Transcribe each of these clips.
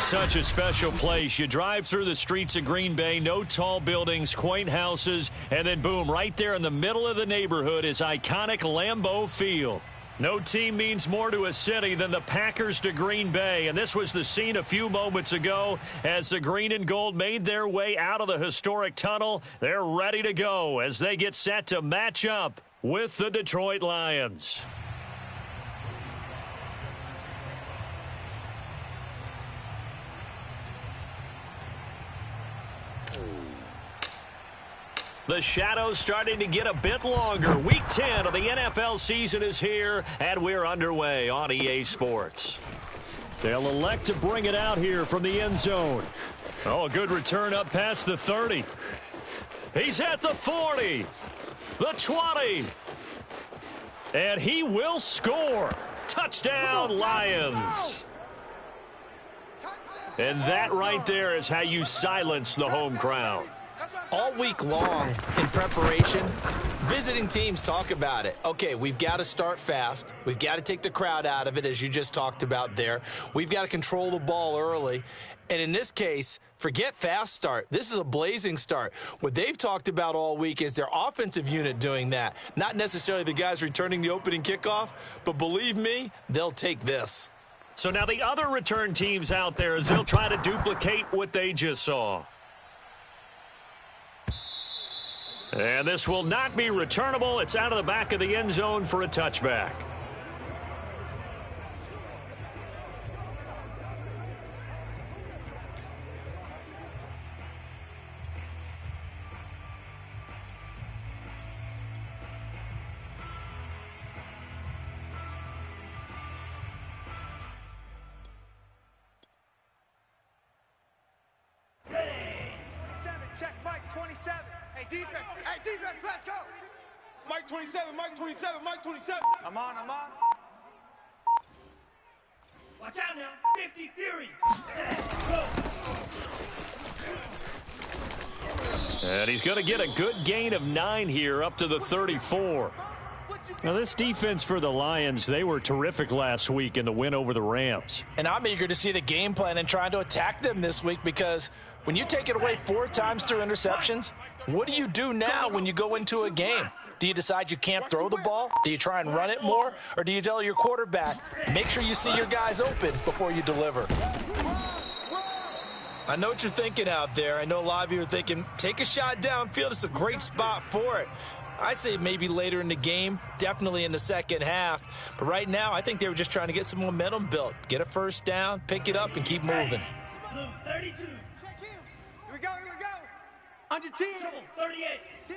is such a special place. You drive through the streets of Green Bay, no tall buildings, quaint houses, and then boom, right there in the middle of the neighborhood is iconic Lambeau Field. No team means more to a city than the Packers to Green Bay, and this was the scene a few moments ago as the green and gold made their way out of the historic tunnel. They're ready to go as they get set to match up with the Detroit Lions. The shadows starting to get a bit longer. Week 10 of the NFL season is here, and we're underway on EA Sports. They'll elect to bring it out here from the end zone. Oh, a good return up past the 30. He's at the 40, the 20, and he will score. Touchdown, Lions. And that right there is how you silence the home crowd. All week long in preparation, visiting teams talk about it. Okay, we've got to start fast. We've got to take the crowd out of it, as you just talked about there. We've got to control the ball early. And in this case, forget fast start. This is a blazing start. What they've talked about all week is their offensive unit doing that. Not necessarily the guys returning the opening kickoff, but believe me, they'll take this. So now the other return teams out there, as they'll try to duplicate what they just saw. And this will not be returnable. It's out of the back of the end zone for a touchback. Check, Mike 27. Hey, defense, let's go. Mike 27, Mike 27, Mike 27. I'm on. Watch out now, 50 Fury. Go. And he's going to get a good gain of 9 here up to the 34. Now, this defense for the Lions, they were terrific last week in the win over the Rams. And I'm eager to see the game plan and trying to attack them this week, because when you take it away 4 times through interceptions, what do you do now when you go into a game? Do you decide you can't throw the ball? Do you try and run it more? Or do you tell your quarterback, make sure you see your guys open before you deliver? I know what you're thinking out there. I know a lot of you are thinking, take a shot downfield. It's a great spot for it. I'd say maybe later in the game, definitely in the second half. But right now, I think they were just trying to get some momentum built. Get a first down, pick it up, and keep moving. 32. Here we go. Under 10. 38. 10.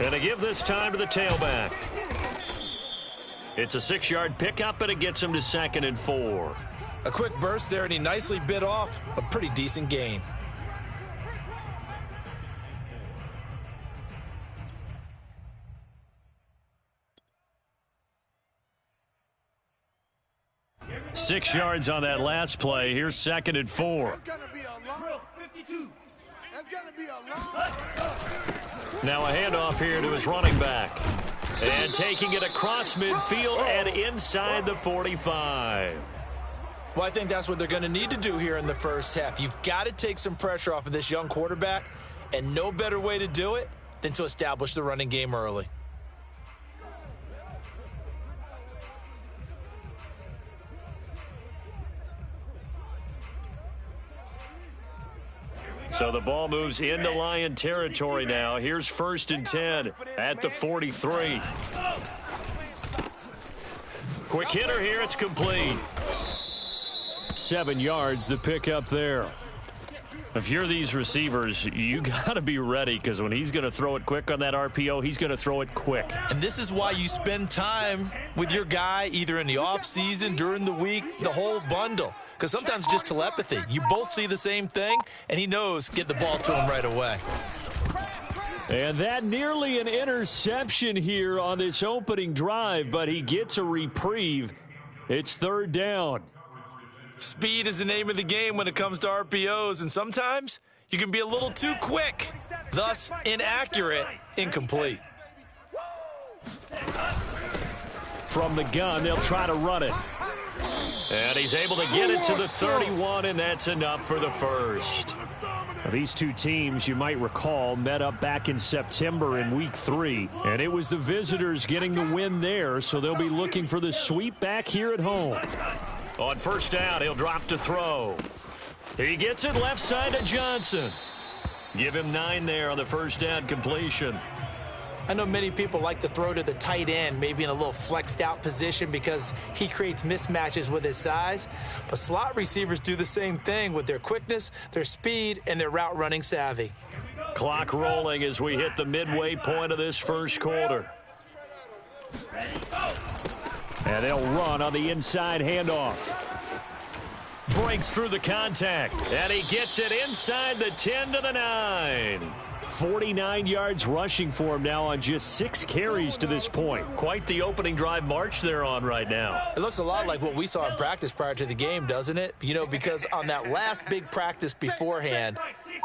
And to give this time to the tailback. It's a 6-yard pickup, and it gets him to 2nd and 4. A quick burst there, and he nicely bit off a pretty decent gain. Six yards on that last play. Here's 2nd and 4. That's gonna be a long 52. That's gonna be a long. Now a handoff here to his running back. And taking it across midfield and inside the 45. Well, I think that's what they're going to need to do here in the first half. You've got to take some pressure off of this young quarterback, and no better way to do it than to establish the running game early. So the ball moves into Lion territory now. Here's 1st and 10 at the 43. Quick hitter here. It's complete. 7 yards, the pickup there. If you're these receivers, you got to be ready, because when he's going to throw it quick on that RPO, he's going to throw it quick. And this is why you spend time with your guy either in the offseason, during the week, the whole bundle. Because sometimes just telepathy. You both see the same thing, and he knows get the ball to him right away. And that nearly an interception here on this opening drive, but he gets a reprieve. It's 3rd down. Speed is the name of the game when it comes to RPOs, and sometimes you can be a little too quick, thus inaccurate, incomplete. From the gun, they'll try to run it. And he's able to get it to the 31, and that's enough for the first. Now, these two teams, you might recall, met up back in September in Week 3, and it was the visitors getting the win there, so they'll be looking for the sweep back here at home. On first down, he'll drop to throw. He gets it left side to Johnson. Give him 9 there on the first down completion. I know many people like to throw to the tight end, maybe in a little flexed out position because he creates mismatches with his size. But slot receivers do the same thing with their quickness, their speed, and their route running savvy. Clock rolling as we hit the midway point of this first quarter. And they'll run on the inside handoff. Breaks through the contact, and he gets it inside the 10 to the 9. 49 yards rushing for him now on just 6 carries to this point. Quite the opening drive march they're on right now. It looks a lot like what we saw in practice prior to the game, doesn't it? You know, because on that last big practice beforehand,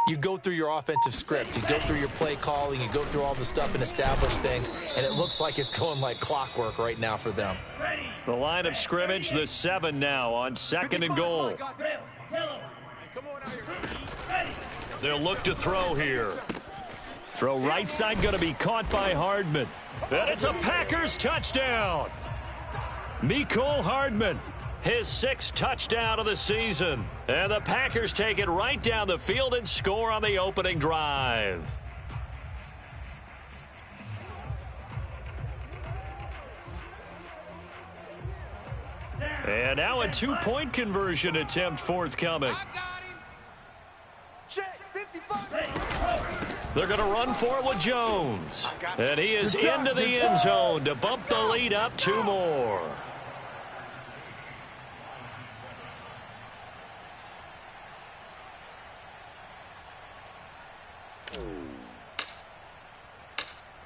you go through your offensive script. You go through your play calling. You go through all the stuff and establish things, and it looks like it's going like clockwork right now for them. The line of scrimmage, the 7 now on 2nd and goal. They'll look to throw here. Throw right side going to be caught by Hardman. And it's a Packers touchdown. Mecole Hardman, his 6th touchdown of the season. And the Packers take it right down the field and score on the opening drive. And now a 2-point conversion attempt forthcoming. They're going to run for it with Jones. And he is into the end zone to bump the lead up 2 more.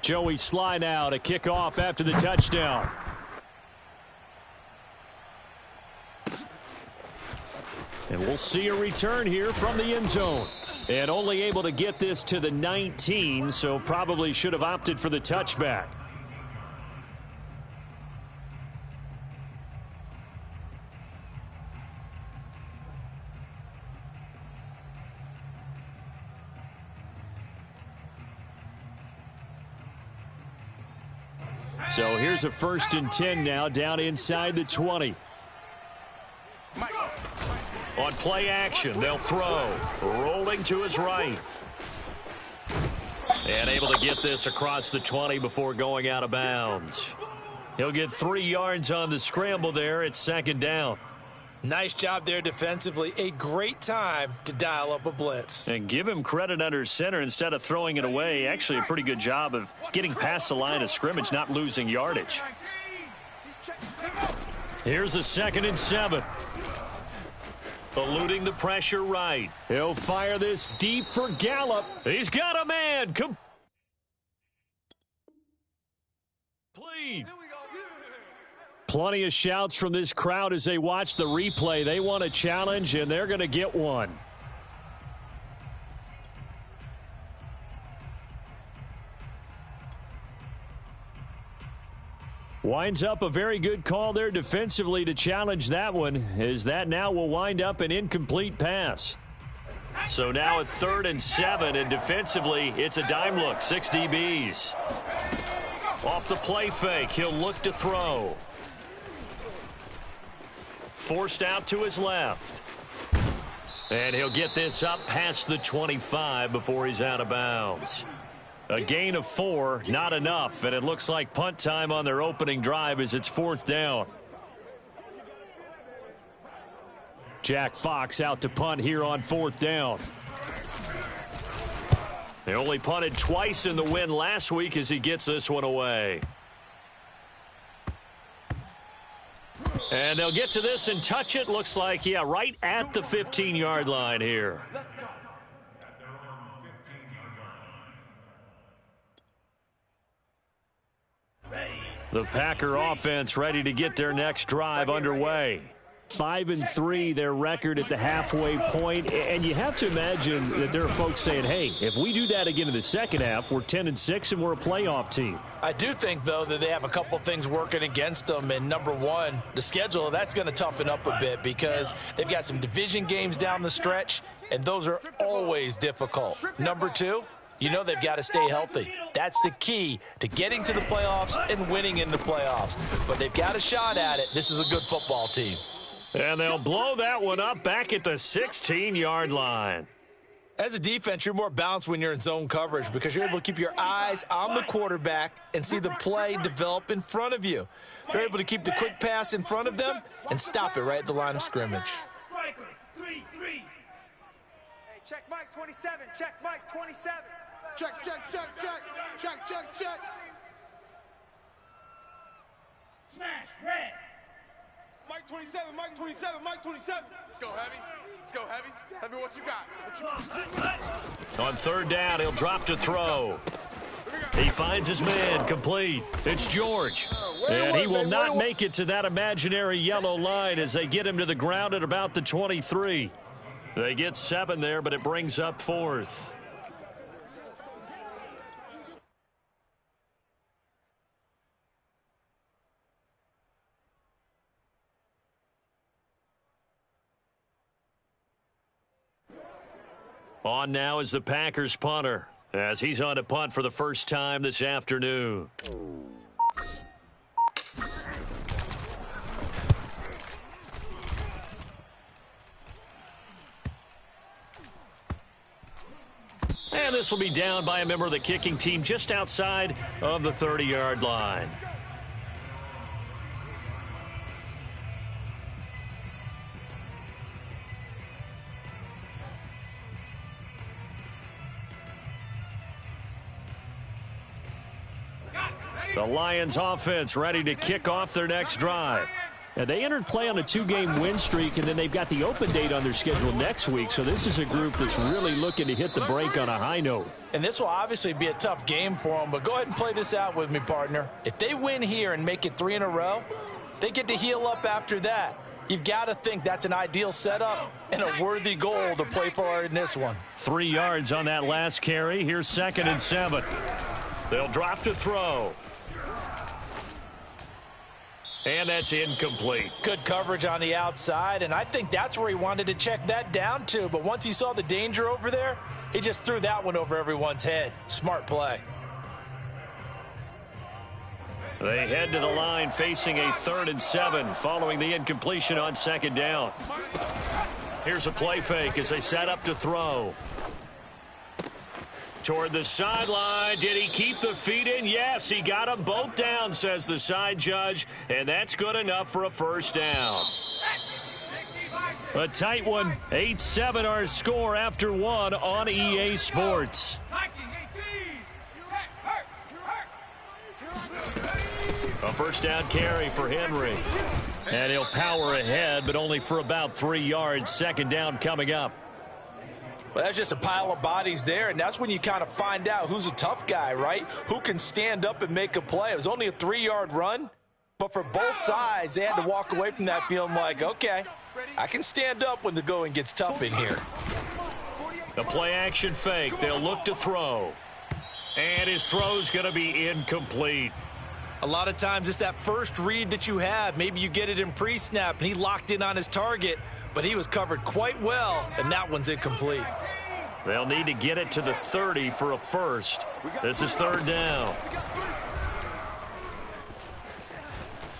Joey Sly now to kick off after the touchdown. And we'll see a return here from the end zone. And only able to get this to the 19, so probably should have opted for the touchback. So here's a 1st and 10 now down inside the 20. On play action, they'll throw. Rolling to his right. And able to get this across the 20 before going out of bounds. He'll get 3 yards on the scramble there at 2nd down. Nice job there defensively. A great time to dial up a blitz. And give him credit under center instead of throwing it away. Actually a pretty good job of getting past the line of scrimmage, not losing yardage. Here's a 2nd and 7. Eluding the pressure right. He'll fire this deep for Gallup. He's got a man. Complete. Plenty of shouts from this crowd as they watch the replay. They want a challenge, and they're going to get one. Winds up a very good call there defensively to challenge that one, as that now will wind up an incomplete pass. So now at 3rd and 7, and defensively, it's a dime look, 6 DBs. Off the play fake, he'll look to throw. Forced out to his left. And he'll get this up past the 25 before he's out of bounds. A gain of 4, not enough, and it looks like punt time on their opening drive as it's 4th down. Jack Fox out to punt here on 4th down. They only punted twice in the win last week as he gets this one away. And they'll get to this and touch it. Looks like, yeah, right at the 15-yard line here. The Packer offense ready to get their next drive underway. 5-3, their record at the halfway point. And you have to imagine that there are folks saying, hey, if we do that again in the second half, we're 10-6 and we're a playoff team. I do think, though, that they have a couple things working against them. And number one, the schedule, that's going to toughen up a bit because they've got some division games down the stretch, and those are always difficult. Number two, you know they've got to stay healthy. That's the key to getting to the playoffs and winning in the playoffs. But they've got a shot at it. This is a good football team. And they'll blow that one up back at the 16-yard line. As a defense, you're more balanced when you're in zone coverage because you're able to keep your eyes on the quarterback and see the play develop in front of you. You're able to keep the quick pass in front of them and stop it right at the line of scrimmage. Hey, check Mike 27. Check Mike 27. Check, check, check, check. Check, check, check. Smash, red. Mike 27, Mike 27, Mike 27. Let's go heavy. Let's go heavy. Heavy, what you got? What you got? On third down, he'll drop to throw. He finds his man, complete. It's George. And he will not make it to that imaginary yellow line as they get him to the ground at about the 23. They get 7 there, but it brings up 4th. On now is the Packers punter, as he's on to punt for the first time this afternoon. And this will be down by a member of the kicking team just outside of the 30-yard line. The Lions offense ready to kick off their next drive. And they entered play on a 2-game win streak, and then they've got the open date on their schedule next week. So this is a group that's really looking to hit the break on a high note. And this will obviously be a tough game for them, but go ahead and play this out with me, partner. If they win here and make it 3 in a row, they get to heal up after that. You've got to think that's an ideal setup and a worthy goal to play for in this one. 3 yards on that last carry. Here's 2nd and 7. They'll drop to throw. And that's incomplete. Good coverage on the outside, and I think that's where he wanted to check that down to. But once he saw the danger over there, he just threw that one over everyone's head. Smart play. They head to the line facing a 3rd and 7 following the incompletion on 2nd down. Here's a play fake as they set up to throw. Toward the sideline. Did he keep the feet in? Yes, he got them both down, says the side judge, and that's good enough for a first down. A tight one. 8-7 our score after 1 on EA Sports. A first down carry for Henry. And he'll power ahead, but only for about 3 yards. 2nd down coming up. Well, that's just a pile of bodies there, and that's when you kind of find out who's a tough guy, right? Who can stand up and make a play. It was only a 3-yard run, but for both sides, they had to walk away from that feeling like, okay, I can stand up when the going gets tough in here. The play-action fake. They'll look to throw. And his throw's going to be incomplete. A lot of times it's that first read that you have. Maybe you get it in pre-snap, and he locked in on his target, but he was covered quite well, and that one's incomplete. They'll need to get it to the 30 for a first. This is 3rd down.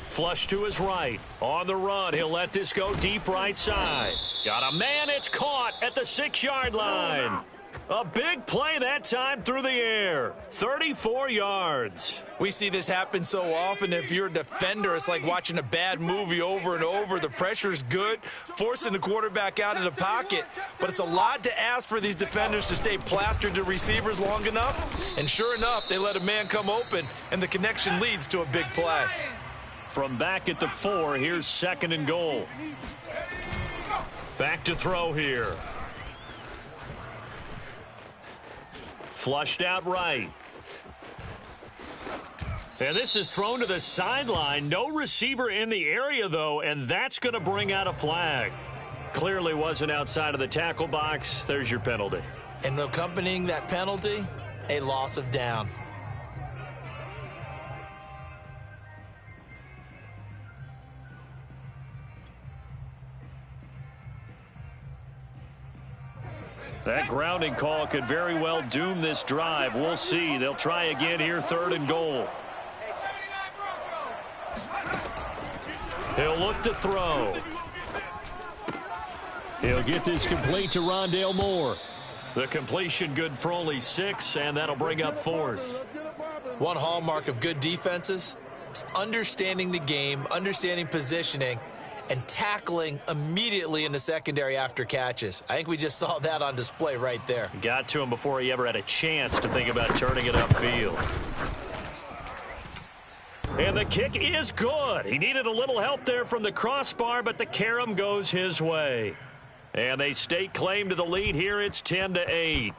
Flush to his right. On the run, he'll let this go deep right side. Got a man, it's caught at the 6-yard line. A big play that time through the air. 34 yards. We see this happen so often. If you're a defender, it's like watching a bad movie over and over. The pressure's good, forcing the quarterback out of the pocket. But it's a lot to ask for these defenders to stay plastered to receivers long enough. And sure enough, they let a man come open, and the connection leads to a big play. From back at the 4, here's 2nd and goal. Back to throw here. Flushed out right. And this is thrown to the sideline. No receiver in the area, though, and that's going to bring out a flag. Clearly wasn't outside of the tackle box. There's your penalty. And accompanying that penalty, a loss of down. That grounding call could very well doom this drive. We'll see. They'll try again here, 3rd and goal. He'll look to throw. He'll get this complete to Rondale Moore. The completion good for only 6, and that'll bring up 4th. One hallmark of good defenses is understanding the game, understanding positioning, and tackling immediately in the secondary after catches. I think we just saw that on display right there. Got to him before he ever had a chance to think about turning it upfield. And the kick is good. He needed a little help there from the crossbar, but the carom goes his way. And they stake claim to the lead here. It's 10-8.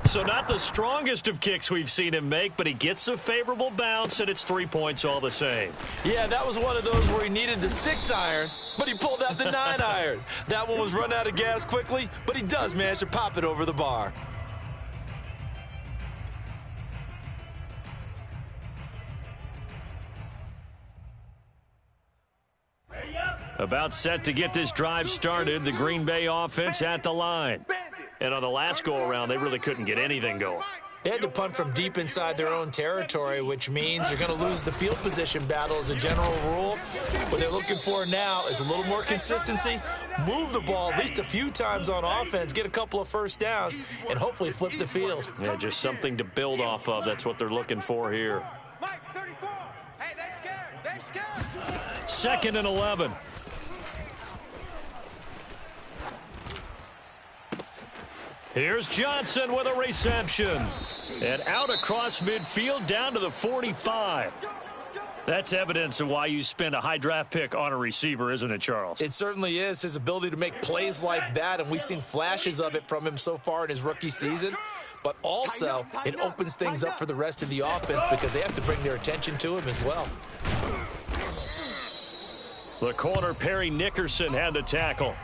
So not the strongest of kicks we've seen him make, but he gets a favorable bounce, and it's 3 points all the same. Yeah, that was one of those where he needed the 6-iron, but he pulled out the 9-iron. That one was run out of gas quickly, but he does manage to pop it over the bar. About set to get this drive started, the Green Bay offense at the line. And on the last go-around, they really couldn't get anything going. They had to punt from deep inside their own territory, which means they're going to lose the field position battle as a general rule. What they're looking for now is a little more consistency, move the ball at least a few times on offense, get a couple of first downs, and hopefully flip the field. Yeah, just something to build off of. That's what they're looking for here. Mike, 34. Hey, they're scared. They're scared. 2nd and 11. Here's Johnson with a reception. And out across midfield down to the 45. That's evidence of why you spend a high draft pick on a receiver, isn't it, Charles? It certainly is. His ability to make plays like that, and we've seen flashes of it from him so far in his rookie season. But also, it opens things up for the rest of the offense because they have to bring their attention to him as well. The corner, Perry Nickerson, had to tackle.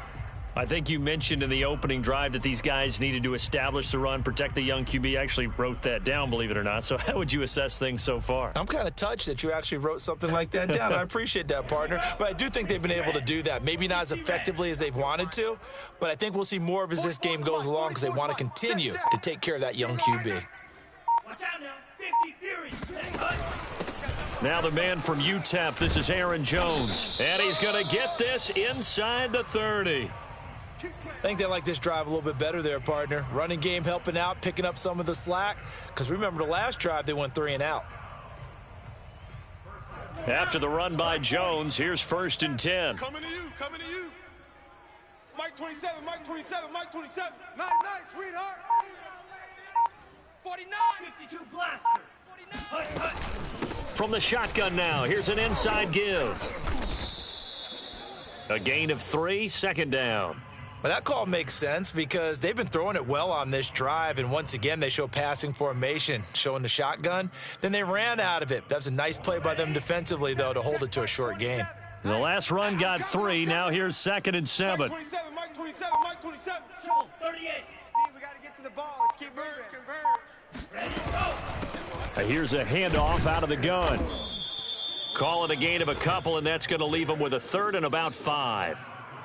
I think you mentioned in the opening drive that these guys needed to establish the run, protect the young QB. I actually wrote that down, believe it or not. So how would you assess things so far? I'm kind of touched that you actually wrote something like that down. I appreciate that, partner. But I do think they've been able to do that. Maybe not as effectively as they've wanted to, but I think we'll see more of as this game goes along because they want to continue to take care of that young QB. Watch out now. 50 Fury. Now the man from UTEP, this is Aaron Jones. And he's going to get this inside the 30. I think they like this drive a little bit better there, partner. Running game helping out, picking up some of the slack. Because remember the last drive, they went 3 and out. After the run by Jones, here's 1st and 10. Coming to you, coming to you. Mike 27, Mike 27, Mike 27. Nice, nice, sweetheart. 49. 52 blaster. 49. From the shotgun now, here's an inside give. A gain of 3, 2nd down. But that call makes sense because they've been throwing it well on this drive, and once again they show passing formation, showing the shotgun. Then they ran out of it. That's a nice play by them defensively, though, to hold it to a short gain. The last run got 3. Now here's 2nd and 7. Mike 27, Mike 27, Mike 27. 38. See, we got to get to the ball. Let's keep moving. Converge. Ready, go. Here's a handoff out of the gun. Call it a gain of a couple, and that's going to leave them with a 3rd and about 5.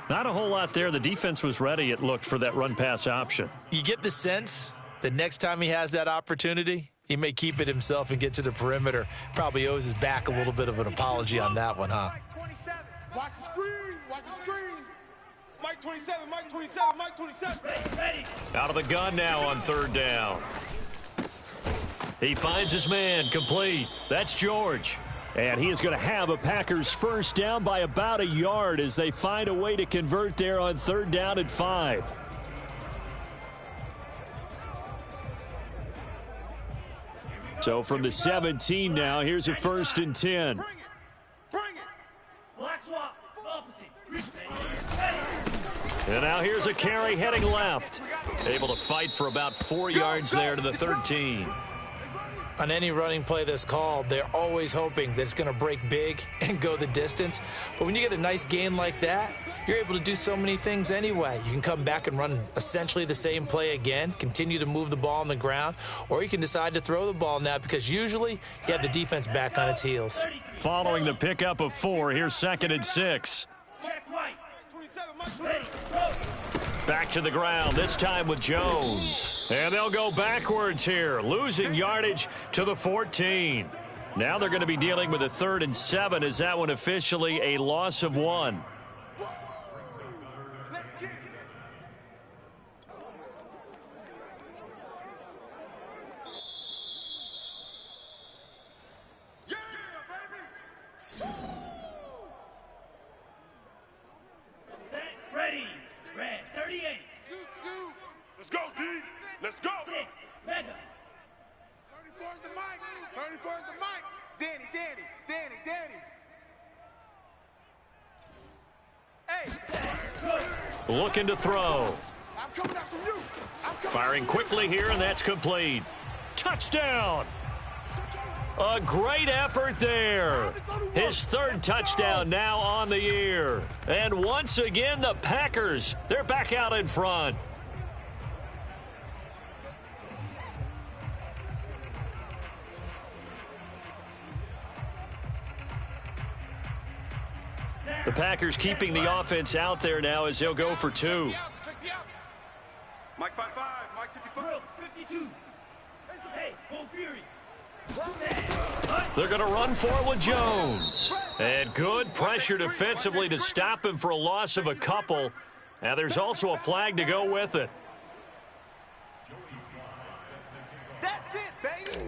Not a whole lot there. The defense was ready, it looked, for that run-pass option. You get the sense that next time he has that opportunity, he may keep it himself and get to the perimeter. Probably owes his back a little bit of an apology on that one, huh? Mike 27. Watch the screen. Watch the screen. Mike 27, Mike 27, Mike 27. Ready. Out of the gun now on 3rd down. He finds his man, complete. That's George. And he is going to have a Packers 1st down by about a yard as they find a way to convert there on 3rd down at 5. So from the 17 now, here's a 1st and 10. Bring it. Bring it. Black swap. Opposite. And now here's a carry heading left. Able to fight for about 4 yards there to the 13. On any running play that's called, they're always hoping that it's going to break big and go the distance. But when you get a nice gain like that, you're able to do so many things anyway. You can come back and run essentially the same play again, continue to move the ball on the ground, or you can decide to throw the ball now because usually you have the defense back on its heels. Following the pickup of 4, here's 2nd and 6. Back to the ground, this time with Jones. And they'll go backwards here, losing yardage to the 14. Now they're going to be dealing with a 3rd and 7. Is that one officially a loss of 1? Ready. Red 38. Let's go, D. Let's go. 6. Mega. 34 is the mic. 34 is the mic. Danny. Hey. Looking to throw. I'm coming after you. Firing quickly here, and that's complete. Touchdown. A great effort there. His 3rd touchdown now on the year. And once again, the Packers, they're back out in front. The Packers keeping the offense out there now as they'll go for 2. Mike 5-5, Mike 52. Hey, Bull Fury. They're going to run for it with Jones. And good pressure defensively to stop him for a loss of a couple. Now there's also a flag to go with it. That's it, baby.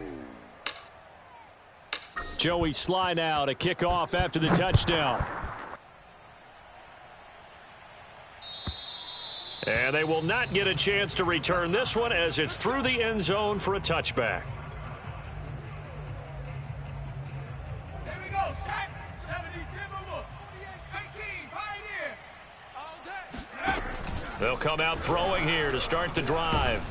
Joey Sly now to kick off after the touchdown. And they will not get a chance to return this one as it's through the end zone for a touchback. They'll come out throwing here to start the drive.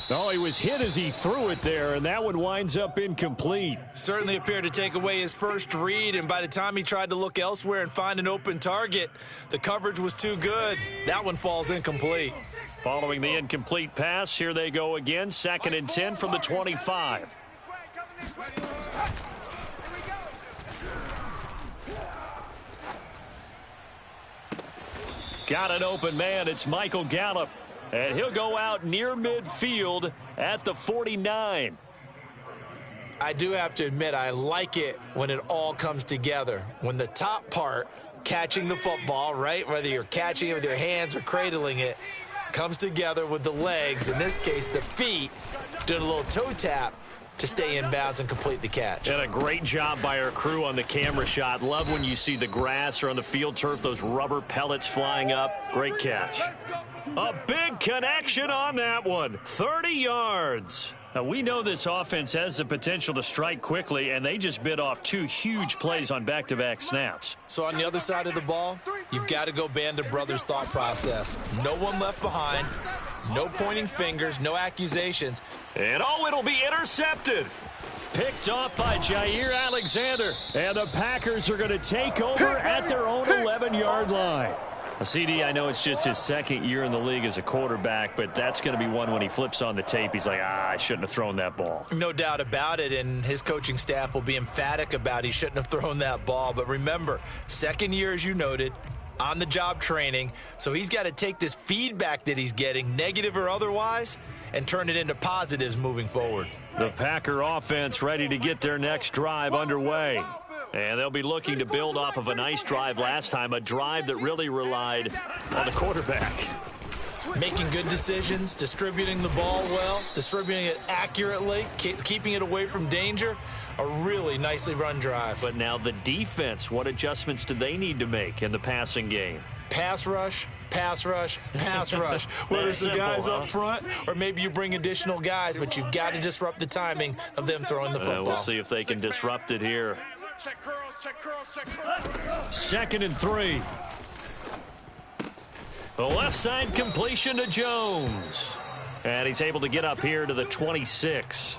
Oh, he was hit as he threw it there, and that one winds up incomplete. Certainly appeared to take away his first read, and by the time he tried to look elsewhere and find an open target, the coverage was too good. That one falls incomplete. Following the incomplete pass, here they go again. 2nd and 10 from the 25. Got an open man. It's Michael Gallup. And he'll go out near midfield at the 49. I do have to admit, I like it when it all comes together. When the top part, catching the football, right, whether you're catching it with your hands or cradling it, comes together with the legs, in this case the feet, doing a little toe tap to stay in bounds and complete the catch. And a great job by our crew on the camera shot. Love when you see the grass or on the field turf, those rubber pellets flying up. Great catch. A big connection on that one. 30 yards. Now, we know this offense has the potential to strike quickly, and they just bit off 2 huge plays on back-to-back snaps. So on the other side of the ball, you've got to go Band of Brothers thought process. No one left behind. No pointing fingers, no accusations. And it'll be intercepted. Picked off by Jair Alexander. And the Packers are going to take over at their own 11-yard line. CD, I know it's just his 2nd year in the league as a quarterback, but that's going to be one when he flips on the tape. He's like, I shouldn't have thrown that ball. No doubt about it, and his coaching staff will be emphatic about he shouldn't have thrown that ball. But remember, 2nd year, as you noted, on-the-job training, so he's got to take this feedback that he's getting, negative or otherwise, and turn it into positives moving forward. The Packer offense ready to get their next drive underway. And they'll be looking to build off of a nice drive last time, a drive that really relied on the quarterback. Making good decisions, distributing the ball well, distributing it accurately, keeping it away from danger. A really nicely run drive. But now the defense, what adjustments do they need to make in the passing game? Pass rush, pass rush, pass rush. Whether it's the guys up front or maybe you bring additional guys, but you've got to disrupt the timing of them throwing the football. We'll see if they can disrupt it here. Check curls, check curls, check curls. 2nd and 3. The left side completion to Jones. And he's able to get up here to the 26.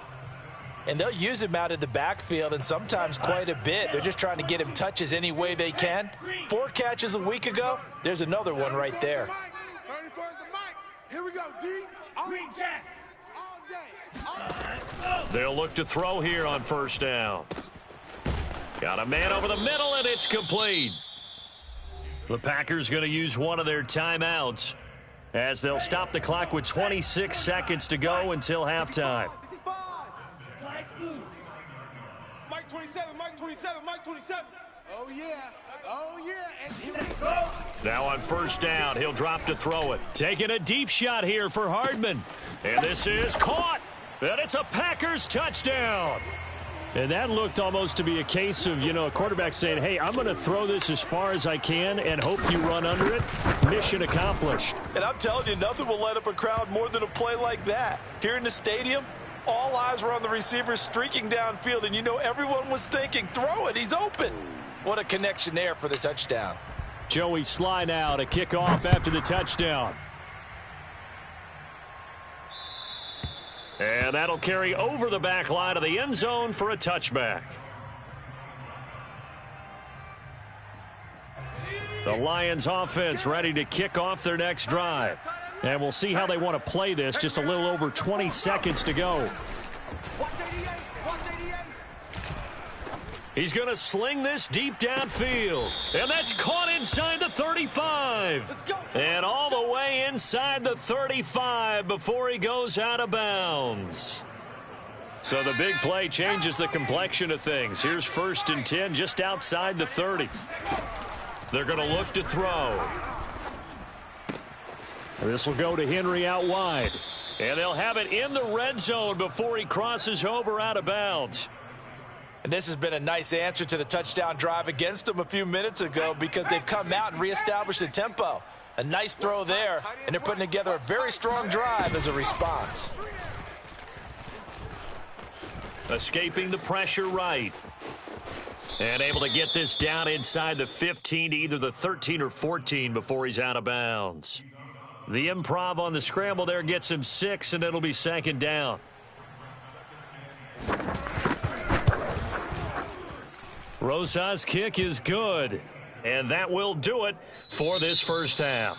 And they'll use him out of the backfield, and sometimes quite a bit. They're just trying to get him touches any way they can. 4 catches a week ago. There's another one right there. 34 is the mic. Here we go, D. Green Jacks. All day. They'll look to throw here on first down. Got a man over the middle, and it's complete. The Packers going to use one of their timeouts as they'll stop the clock with 26 seconds to go until halftime. Mike 27, Mike 27, Mike 27. Oh, yeah. Oh, yeah. And here we go. Now on first down, he'll drop to throw it. Taking a deep shot here for Hardman. And this is caught. And it's a Packers touchdown. And that looked almost to be a case of, a quarterback saying, hey, I'm going to throw this as far as I can and hope you run under it. Mission accomplished. And I'm telling you, nothing will light up a crowd more than a play like that. Here in the stadium, all eyes were on the receiver streaking downfield, and everyone was thinking, throw it, he's open. What a connection there for the touchdown. Joey Sly now to kick off after the touchdown. And that'll carry over the back line of the end zone for a touchback. The Lions offense ready to kick off their next drive. And we'll see how they want to play this. Just a little over 20 seconds to go. He's going to sling this deep downfield. And that's caught inside the 35. And all the way inside the 35 before he goes out of bounds. So the big play changes the complexion of things. Here's 1st and 10 just outside the 30. They're going to look to throw. This will go to Henry out wide. And they'll have it in the red zone before he crosses over out of bounds. And this has been a nice answer to the touchdown drive against them a few minutes ago because they've come out and reestablished the tempo. A nice throw there, and they're putting together a very strong drive as a response. Escaping the pressure right. And able to get this down inside the 15 to either the 13 or 14 before he's out of bounds. The improv on the scramble there gets him 6, and it'll be 2nd down. Rosa's kick is good, and that will do it for this first half.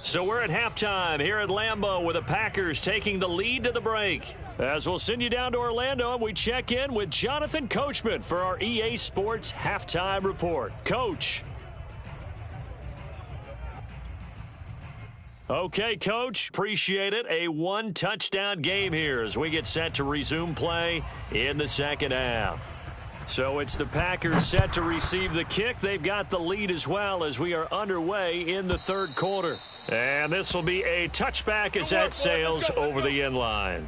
So we're at halftime here at Lambeau with the Packers taking the lead to the break. As we'll send you down to Orlando, and we check in with Jonathan Coachman for our EA Sports Halftime Report. Coach. Okay, Coach, appreciate it. A 1-touchdown game here as we get set to resume play in the second half. So it's the Packers set to receive the kick. They've got the lead as well as we are underway in the third quarter. And this will be a touchback as that sails over the end line.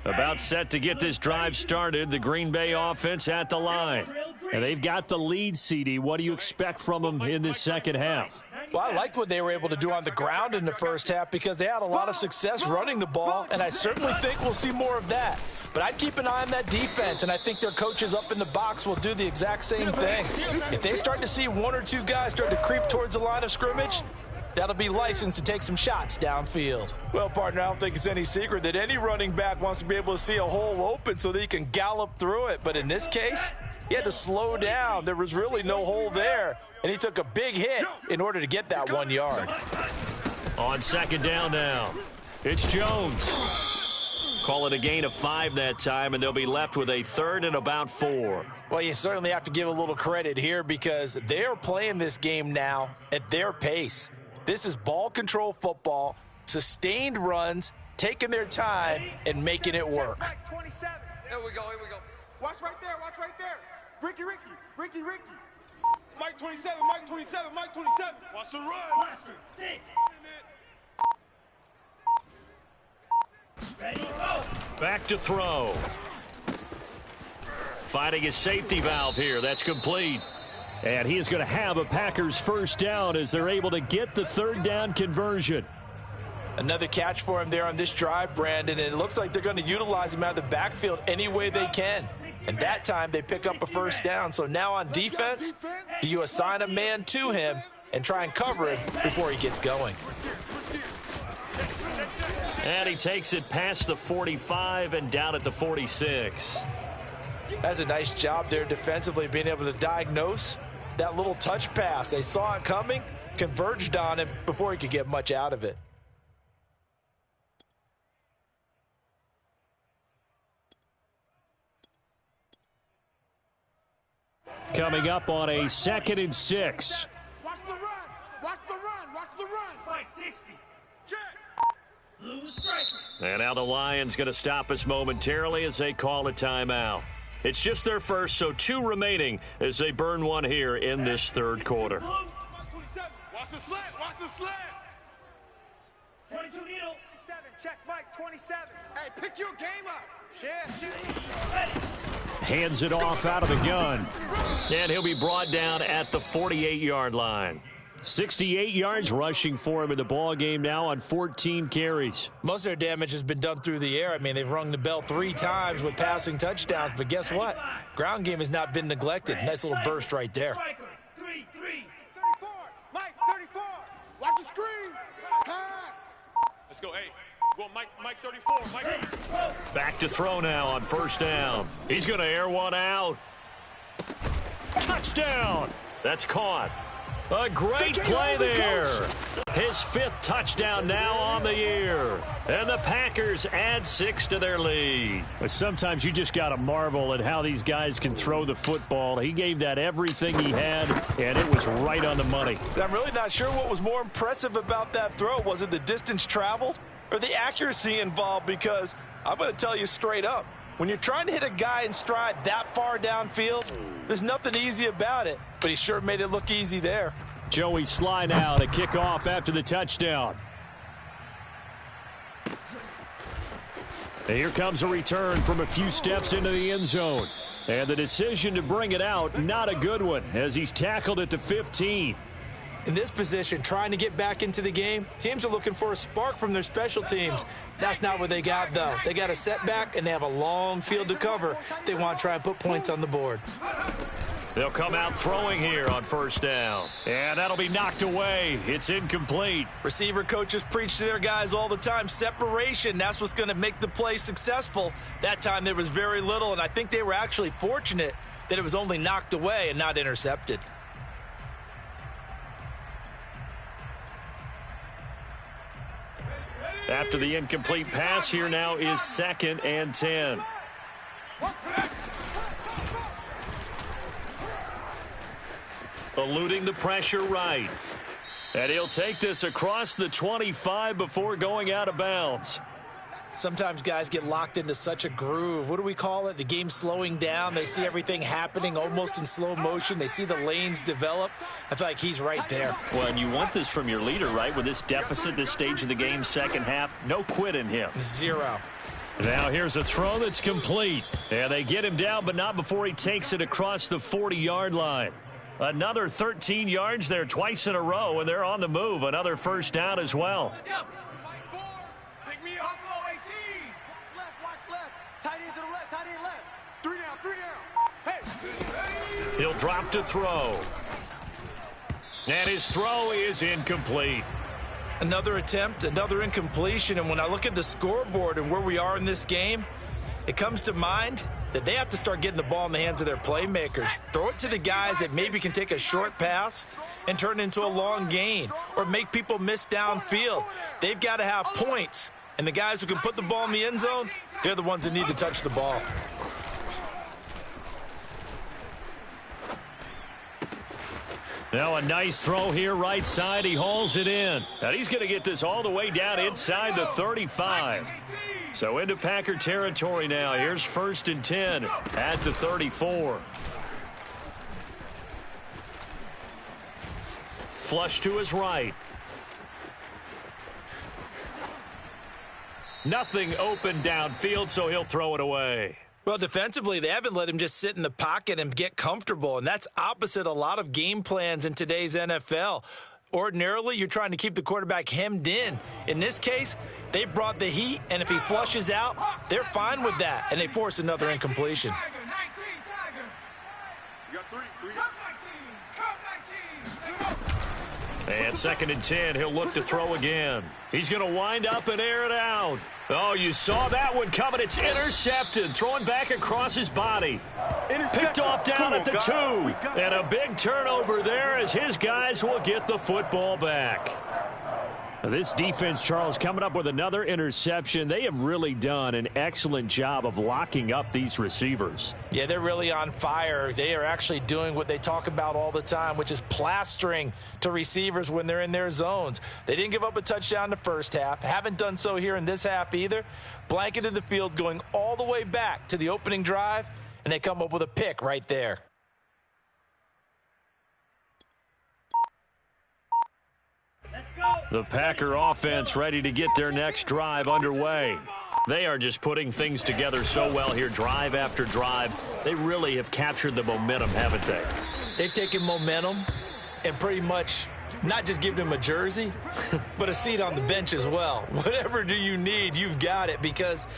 About set to get this drive started, the Green Bay offense at the line. And they've got the lead, CD. What do you expect from them in this second half? Well, I liked what they were able to do on the ground in the first half because they had a lot of success running the ball, and I certainly think we'll see more of that. But I'd keep an eye on that defense, and I think their coaches up in the box will do the exact same thing. If they start to see 1 or 2 guys start to creep towards the line of scrimmage, that'll be licensed to take some shots downfield. Well, partner, I don't think it's any secret that any running back wants to be able to see a hole open so that he can gallop through it. But in this case, he had to slow down. There was really no hole there, and he took a big hit in order to get that 1 yard. On second down now, it's Jones. Call it a gain of 5 that time, and they'll be left with a 3rd and about 4. Well, you certainly have to give a little credit here because they are playing this game now at their pace. This is ball control football, sustained runs, taking their time, and making it work. Here we go, here we go. Watch right there, watch right there. Ricky. Mike 27, Mike 27, Mike 27. Watch the run. Blaster, 6. Ready, go. Back to throw. Finding his safety valve here. That's complete. And he is going to have a Packers first down as they're able to get the 3rd down conversion. Another catch for him there on this drive, Brandon, and it looks like they're going to utilize him out of the backfield any way they can. And that time they pick up a first down. So now on defense, do you assign a man to him and try and cover him before he gets going? And he takes it past the 45 and down at the 46. That's a nice job there defensively, being able to diagnose that little touch pass. They saw it coming, converged on him before he could get much out of it. Coming up on a 2nd and 6. Watch the run. Watch the run. Watch the run. Fight 60. Check. Lose striker. And now the Lions going to stop us momentarily as they call a timeout. It's just their first, so 2 remaining as they burn one here in this 3rd quarter. Watch the slant. Watch the slant. 22 needle. 27. Check Mike. 27. Hey, pick your game up. Share. Hands it off out of the gun. And he'll be brought down at the 48-yard line. 68 yards rushing for him in the ball game now on 14 carries. Most of their damage has been done through the air. I mean, they've rung the bell 3 times with passing touchdowns, but guess what? Ground game has not been neglected. Nice little burst right there. 34. Mike, 34. Watch the screen. Pass. Let's go, 8. Go, Mike 34. Mike 34. Back to throw now on 1st down. He's going to air one out. Touchdown. That's caught. A great play there. His 5th touchdown now on the year. And the Packers add 6 to their lead. But sometimes you just got to marvel at how these guys can throw the football. He gave that everything he had, and it was right on the money. I'm really not sure what was more impressive about that throw. Was it the distance traveled or the accuracy involved? Because I'm going to tell you straight up, when you're trying to hit a guy in stride that far downfield, there's nothing easy about it. But he sure made it look easy there. Joey Sly now to kick off after the touchdown. And here comes a return from a few steps into the end zone. And the decision to bring it out, not a good one, as he's tackled at the 15. In this position, trying to get back into the game, teams are looking for a spark from their special teams. That's not what they got, though. They got a setback, and they have a long field to cover if they want to try and put points on the board. They'll come out throwing here on 1st down. And that'll be knocked away. It's incomplete. Receiver coaches preach to their guys all the time. Separation, that's what's going to make the play successful. That time there was very little, and I think they were actually fortunate that it was only knocked away and not intercepted. After the incomplete pass, here now is 2nd and 10. Eluding the pressure right. And he'll take this across the 25 before going out of bounds. Sometimes guys get locked into such a groove. What do we call it? The game's slowing down. They see everything happening almost in slow motion. They see the lanes develop. I feel like he's right there. Well, and you want this from your leader, right? With this deficit, this stage of the game, 2nd half, no quit in him. 0. Now here's a throw that's complete. And they get him down, but not before he takes it across the 40-yard line. Another 13 yards there twice in a row, and they're on the move. Another 1st down as well. Pick me up. 18. Watch left. Tight end to the left. Tight end left. 3 down. Hey. He'll drop to throw. And his throw is incomplete. Another attempt, another incompletion. And when I look at the scoreboard and where we are in this game, it comes to mind that they have to start getting the ball in the hands of their playmakers. Throw it to the guys that maybe can take a short pass and turn it into a long gain or make people miss downfield. They've got to have points. And the guys who can put the ball in the end zone, they're the ones that need to touch the ball. Now a nice throw here right side. He hauls it in. And he's going to get this all the way down inside the 35. So into Packer territory now. Here's 1st and 10 at the 34. Flush to his right. Nothing open downfield, so he'll throw it away. Well, defensively, they haven't let him just sit in the pocket and get comfortable, and that's opposite a lot of game plans in today's NFL. Ordinarily, you're trying to keep the quarterback hemmed in. In this case, they brought the heat, and if he flushes out, they're fine with that, and they force another incompletion. And 2nd and 10, he'll look to throw again. He's going to wind up and air it out. Oh, you saw that one coming. It's intercepted. Throwing back across his body. Picked off down at the 2. And a big turnover there as his guys will get the football back. This defense, Charles, coming up with another interception. They have really done an excellent job of locking up these receivers. Yeah, they're really on fire. They are actually doing what they talk about all the time, which is plastering to receivers when they're in their zones. They didn't give up a touchdown in the first half. Haven't done so here in this half either. Blanketed the field going all the way back to the opening drive, and they come up with a pick right there. The Packer offense ready to get their next drive underway. They are just putting things together so well here, drive after drive. They really have captured the momentum, haven't they? They've taken momentum and pretty much not just given him a jersey, but a seat on the bench as well. Whatever do you need, you've got it, because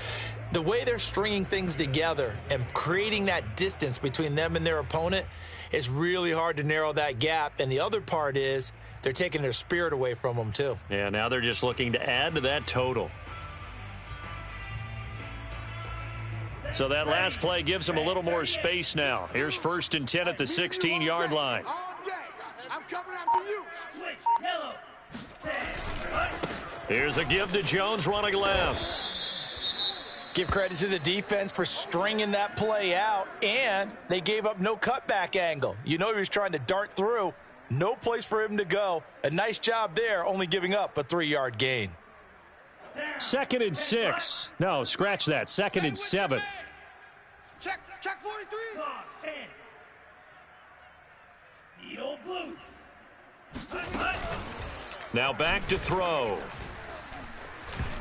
the way they're stringing things together and creating that distance between them and their opponent is really hard to narrow that gap. And the other part is they're taking their spirit away from them, too. Yeah, now they're just looking to add to that total. So that last play gives them a little more space now. Here's 1st and 10 at the 16-yard line. I'm coming after you. Here's a give to Jones running left. Give credit to the defense for stringing that play out, and they gave up no cutback angle. You know he was trying to dart through. No place for him to go. A nice job there, only giving up a 3-yard gain. 2nd and 6. No, scratch that. 2nd and 7. Check 43. Now back to throw.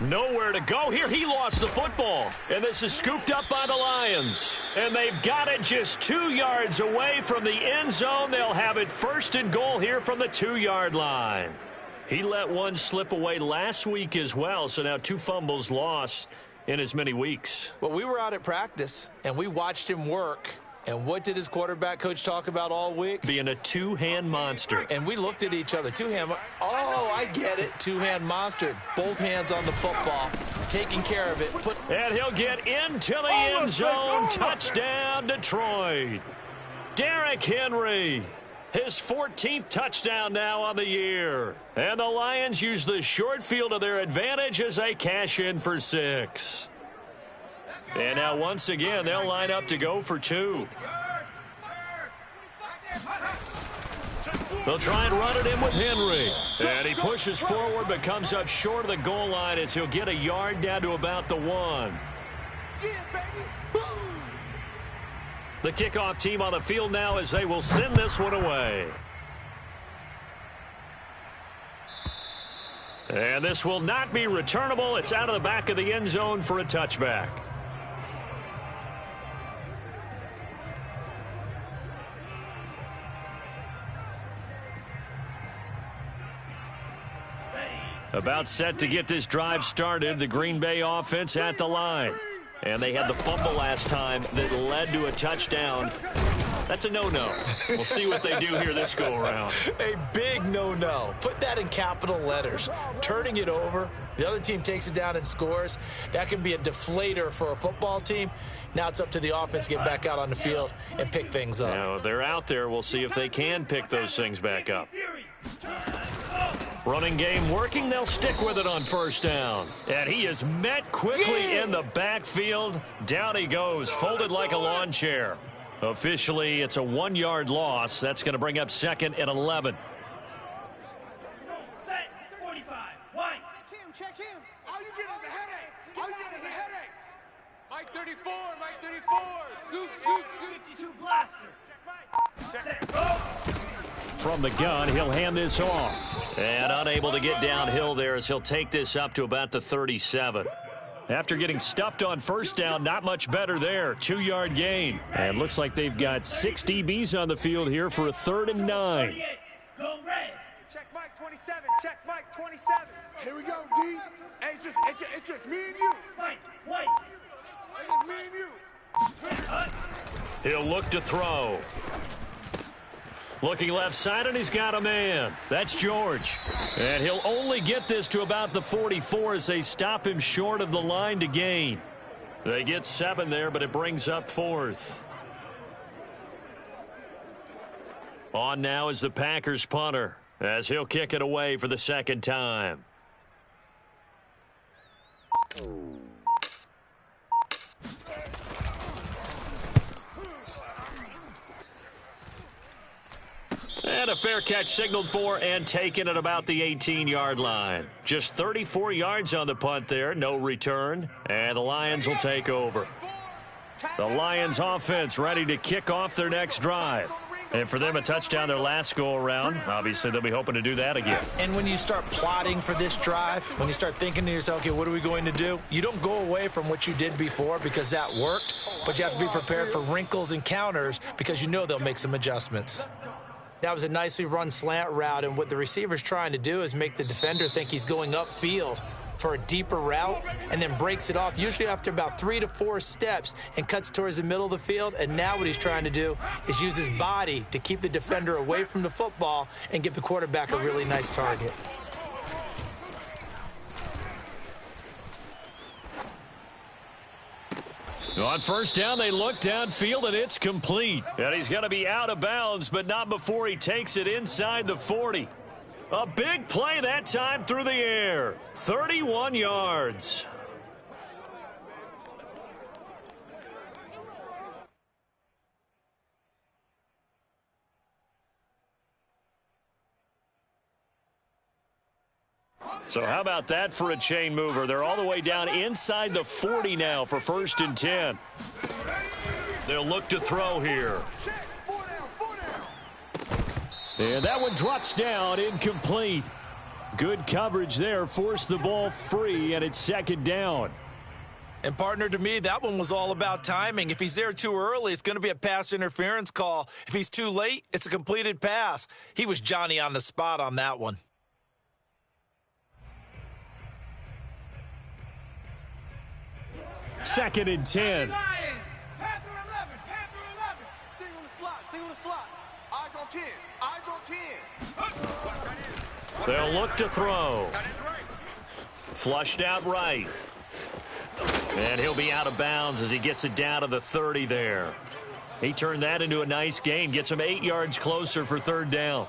Nowhere to go here. He lost the football. And this is scooped up by the Lions. And they've got it just 2 yards away from the end zone. They'll have it 1st and goal here from the 2-yard line. He let one slip away last week as well. So now 2 fumbles lost in as many weeks. Well, we were out at practice, and we watched him work. And what did his quarterback coach talk about all week? Being a 2-hand monster. And we looked at each other. 2-hand. Oh, I get it. 2-hand monster. Both hands on the football. Taking care of it. And he'll get into the end zone. Touchdown, Detroit. Derrick Henry. His 14th touchdown now on the year. And the Lions use the short field to their advantage as they cash in for 6. And now once again, they'll line up to go for 2. They'll try and run it in with Henry. And he pushes forward but comes up short of the goal line as he'll get a yard down to about the 1. The kickoff team on the field now as they will send this one away. And this will not be returnable. It's out of the back of the end zone for a touchback. About set to get this drive started, the Green Bay offense at the line. And they had the fumble last time that led to a touchdown. That's a no-no. We'll see what they do here this go-around. A big no-no. Put that in capital letters. Turning it over, the other team takes it down and scores. That can be a deflator for a football team. Now it's up to the offense to get back out on the field and pick things up. Now, they're out there. We'll see if they can pick those things back up. Running game working. They'll stick with it on 1st down. And he is met quickly in the backfield. Down he goes, folded like a lawn chair. Officially, it's a 1-yard loss. That's going to bring up 2nd and 11. Set 45. White. Check him. All you get is a headache. All you get is a headache. Mike 34. Mike 34. Scoop, scoop, scoop. 52 blaster. Set. Go. From the gun, he'll hand this off. And unable to get downhill there as he'll take this up to about the 37. After getting stuffed on 1st down, not much better there. 2-yard gain. And looks like they've got 6 DBs on the field here for a 3rd and 9. Go red. Check Mike 27. Check Mike 27. Here we go, D. Hey, it's just me and you. White. White. It's just me and you. He'll look to throw. Looking left side, and he's got a man. That's George. And he'll only get this to about the 44 as they stop him short of the line to gain. They get 7 there, but it brings up 4th. On now is the Packers punter as he'll kick it away for the second time. And a fair catch signaled for and taken at about the 18-yard line. Just 34 yards on the punt there, no return, and the Lions will take over. The Lions offense ready to kick off their next drive. And for them, a touchdown their last go-around. Obviously, they'll be hoping to do that again. And when you start plotting for this drive, when you start thinking to yourself, okay, what are we going to do? You don't go away from what you did before because that worked, but you have to be prepared for wrinkles and counters because you know they'll make some adjustments. That was a nicely run slant route, and what the receiver's trying to do is make the defender think he's going upfield for a deeper route and then breaks it off, usually after about 3 to 4 steps, and cuts towards the middle of the field. And now what he's trying to do is use his body to keep the defender away from the football and give the quarterback a really nice target. On first down, they look downfield, and it's complete. And he's going to be out of bounds, but not before he takes it inside the 40. A big play that time through the air. 31 yards. So how about that for a chain mover? They're all the way down inside the 40 now for 1st and 10. They'll look to throw here. And that one drops down, incomplete. Good coverage there, forced the ball free, and it's 2nd down. And, partner, to me, that one was all about timing. If he's there too early, it's going to be a pass interference call. If he's too late, it's a completed pass. He was Johnny on the spot on that one. Second and 10. Panther 11, Panther 11. Single the slot, single the slot. Eyes on 10, eyes on 10. They'll look to throw. Flushed out right. And he'll be out of bounds as he gets it down to the 30 there. He turned that into a nice gain, gets him 8 yards closer for 3rd down.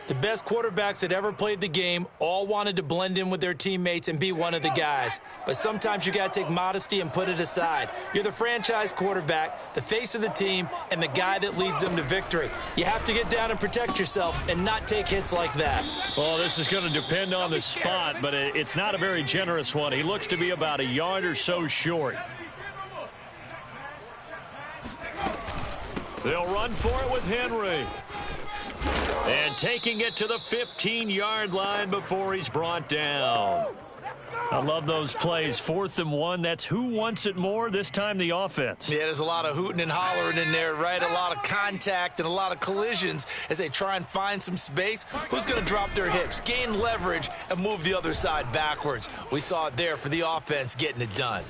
The best quarterbacks that ever played the game all wanted to blend in with their teammates and be one of the guys. But sometimes you got to take modesty and put it aside. You're the franchise quarterback, the face of the team, and the guy that leads them to victory. You have to get down and protect yourself and not take hits like that. Well, this is going to depend on the spot, but it's not a very generous one. He looks to be about a yard or so short. They'll run for it with Henry. And taking it to the 15-yard line before he's brought down. I love those plays. 4th and 1. That's who wants it more, this time the offense. Yeah, there's a lot of hooting and hollering in there, right? A lot of contact and a lot of collisions as they try and find some space. Who's going to drop their hips, gain leverage, and move the other side backwards? We saw it there for the offense getting it done.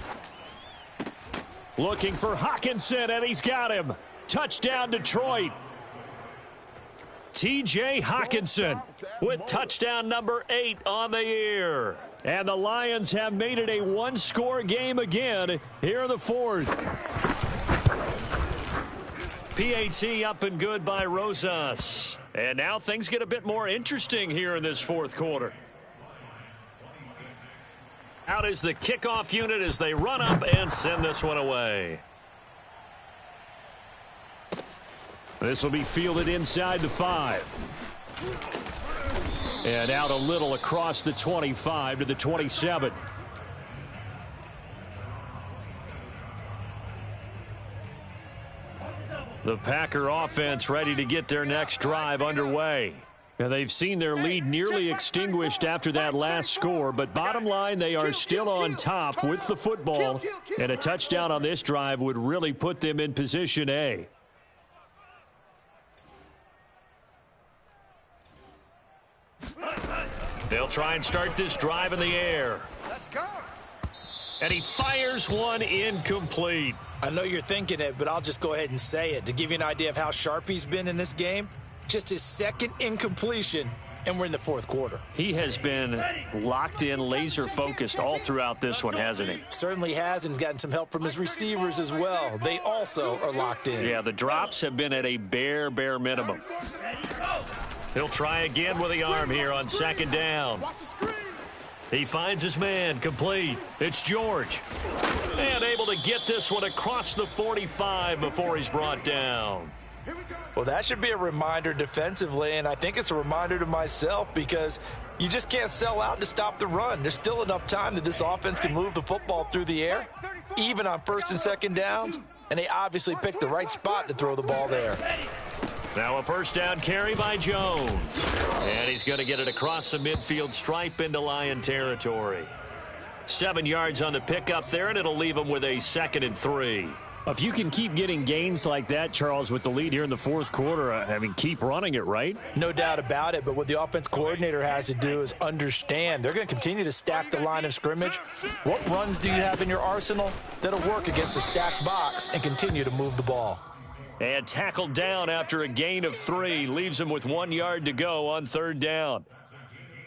Looking for Hawkinson, and he's got him. Touchdown, Detroit. T.J. Hawkinson with touchdown number 8 on the year. And the Lions have made it a one-score game again here in the 4th. PAT up and good by Rosas. And now things get a bit more interesting here in this 4th quarter. Out is the kickoff unit as they run up and send this one away. This will be fielded inside the 5. And out a little across the 25 to the 27. The Packer offense ready to get their next drive underway. And they've seen their lead nearly extinguished after that last score, but bottom line, they are still on top with the football, and a touchdown on this drive would really put them in position A. They'll try and start this drive in the air. Let's go. And he fires one incomplete. I know you're thinking it, but I'll just go ahead and say it. To give you an idea of how sharp he's been in this game, just his second incompletion, and we're in the fourth quarter. He has been locked in, laser-focused all throughout this one, hasn't he? Certainly has, and he's gotten some help from his receivers as well. They also are locked in. Yeah, the drops have been at a bare minimum. He'll try again with the arm here on second down. He finds his man, complete. It's George. And able to get this one across the 45 before he's brought down. Well, that should be a reminder defensively, and I think it's a reminder to myself because you just can't sell out to stop the run. There's still enough time that this offense can move the football through the air, even on first and second downs, and they obviously picked the right spot to throw the ball there. Now a first down carry by Jones. And he's going to get it across the midfield stripe into Lion territory. 7 yards on the pickup there, and it'll leave him with a 2nd and 3. If you can keep getting gains like that, Charles, with the lead here in the fourth quarter, I mean, keep running it, right? No doubt about it, but what the offense coordinator has to do is understand they're going to continue to stack the line of scrimmage. What runs do you have in your arsenal that'll work against a stacked box and continue to move the ball? And tackled down after a gain of 3. Leaves him with 1 yard to go on third down.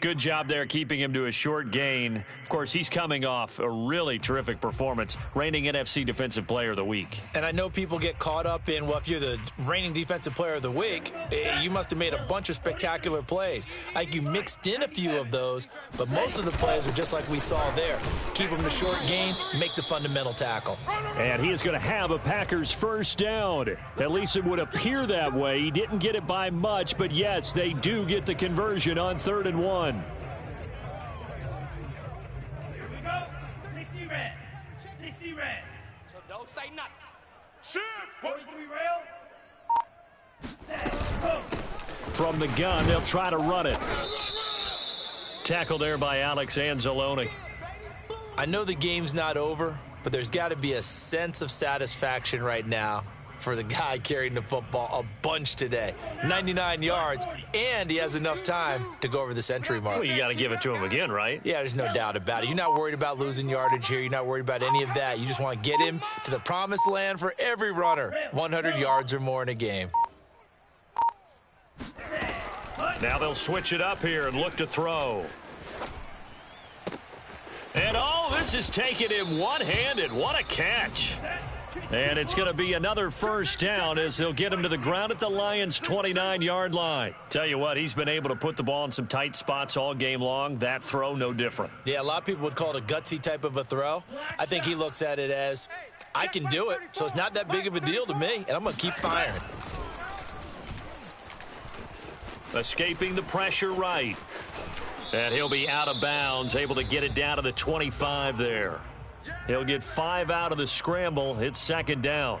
Good job there keeping him to a short gain. Of course, he's coming off a really terrific performance, reigning NFC Defensive Player of the Week. And I know people get caught up in, well, if you're the reigning Defensive Player of the Week, you must have made a bunch of spectacular plays. I think you mixed in a few of those, but most of the plays are just like we saw there. Keep them to short gains, make the fundamental tackle. And he is going to have a Packers first down. At least it would appear that way. He didn't get it by much, but yes, they do get the conversion on 3rd and 1. Here we go. 60 red. 60 red. So don't say nothing. Shift. 43 rail. Set. Go. From the gun, they'll try to run it. Tackle there by Alex Anzalone. I know the game's not over, but there's got to be a sense of satisfaction right now for the guy carrying the football a bunch today. 99 yards, and he has enough time to go over the century mark. Well, you got to give it to him again, right? Yeah, there's no doubt about it. You're not worried about losing yardage here. You're not worried about any of that. You just want to get him to the promised land for every runner. 100 yards or more in a game. Now they'll switch it up here and look to throw. And this is taking him one-handed. What a catch. And it's going to be another first down as they'll get him to the ground at the Lions' 29-yard line. Tell you what, he's been able to put the ball in some tight spots all game long. That throw, no different. Yeah, a lot of people would call it a gutsy type of a throw. I think he looks at it as, I can do it, so it's not that big of a deal to me, and I'm going to keep firing. Escaping the pressure right. And he'll be out of bounds, able to get it down to the 25 there. He'll get 5 out of the scramble. It's 2nd down.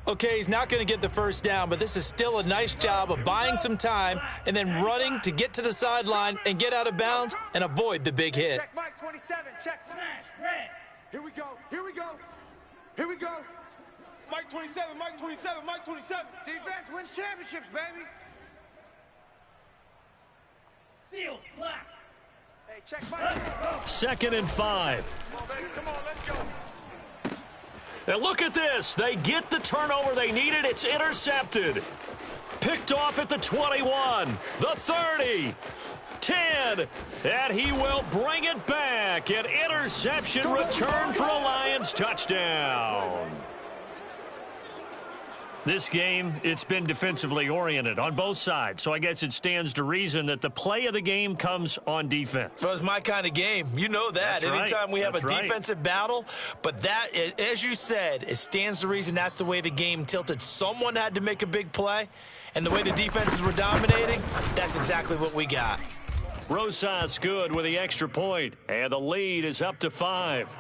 Okay, he's not going to get the first down, but this is still a nice job of buying some time and then running to get to the sideline and get out of bounds and avoid the big hit. Check Mike 27. Check. Smash. Red. Here we go. Here we go. Here we go. Mike 27. Mike 27. Mike 27. Defense wins championships, baby. Steals. Black. Hey, check Mike. 2nd and 5. Come on, baby. Come on, let's go. And look at this. They get the turnover they needed. It's intercepted. Picked off at the 21, the 30, 10, and he will bring it back. An interception return for a Lions touchdown. This game, it's been defensively oriented on both sides, so I guess it stands to reason that the play of the game comes on defense. Well, it's my kind of game. You know that. That's right. Anytime we have That's a right. defensive battle, but that, as you said, it stands to reason that's the way the game tilted. Someone had to make a big play, and the way the defenses were dominating, that's exactly what we got. Rosas good with the extra point, and the lead is up to 5.